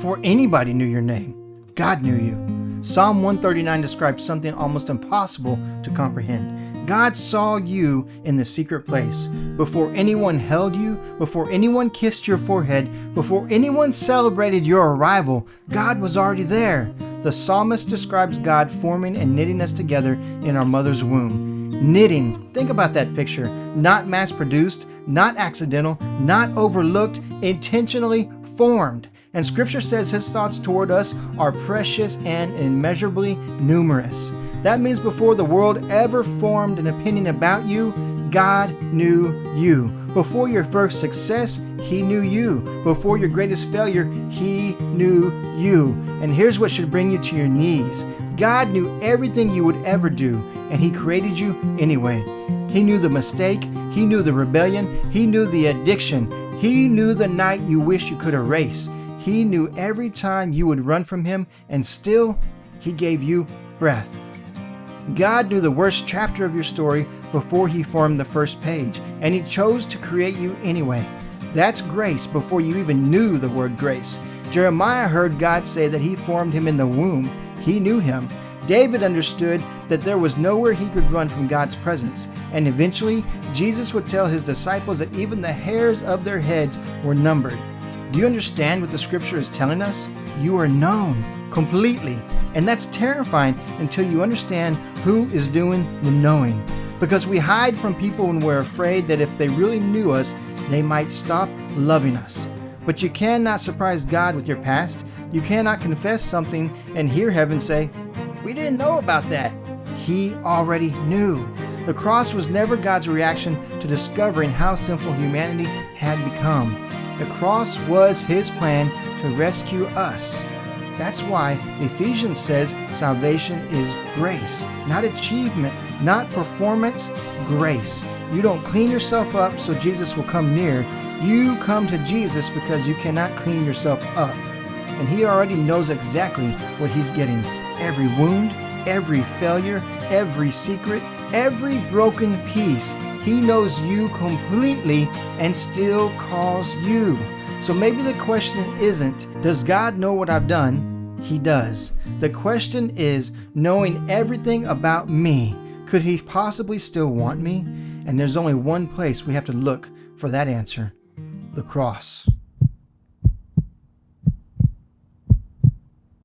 before anybody knew your name. God knew you. Psalm 139 describes something almost impossible to comprehend. God saw you in the secret place. Before anyone held you, before anyone kissed your forehead, before anyone celebrated your arrival, God was already there. The psalmist describes God forming and knitting us together in our mother's womb. Knitting, think about that picture. Not mass-produced, not accidental, not overlooked, intentionally formed. And Scripture says His thoughts toward us are precious and immeasurably numerous. That means before the world ever formed an opinion about you, God knew you. Before your first success, He knew you. Before your greatest failure, He knew you. And here's what should bring you to your knees. God knew everything you would ever do, and He created you anyway. He knew the mistake. He knew the rebellion. He knew the addiction. He knew the night you wish you could erase. He knew every time you would run from Him, and still, He gave you breath. God knew the worst chapter of your story before He formed the first page, and He chose to create you anyway. That's grace before you even knew the word grace. Jeremiah heard God say that He formed him in the womb. He knew him. David understood that there was nowhere he could run from God's presence, and eventually Jesus would tell His disciples that even the hairs of their heads were numbered. Do you understand what the Scripture is telling us? You are known completely. And that's terrifying until you understand who is doing the knowing. Because we hide from people when we're afraid that if they really knew us, they might stop loving us. But you cannot surprise God with your past. You cannot confess something and hear heaven say, "We didn't know about that." He already knew. The cross was never God's reaction to discovering how sinful humanity had become. The cross was His plan to rescue us. That's why Ephesians says salvation is grace, not achievement, not performance, grace. You don't clean yourself up so Jesus will come near. You come to Jesus because you cannot clean yourself up. And He already knows exactly what He's getting. Every wound, every failure, every secret, every broken piece. He knows you completely and still calls you. So maybe the question isn't, does God know what I've done? He does. The question is, knowing everything about me, could He possibly still want me? And there's only one place we have to look for that answer: the cross.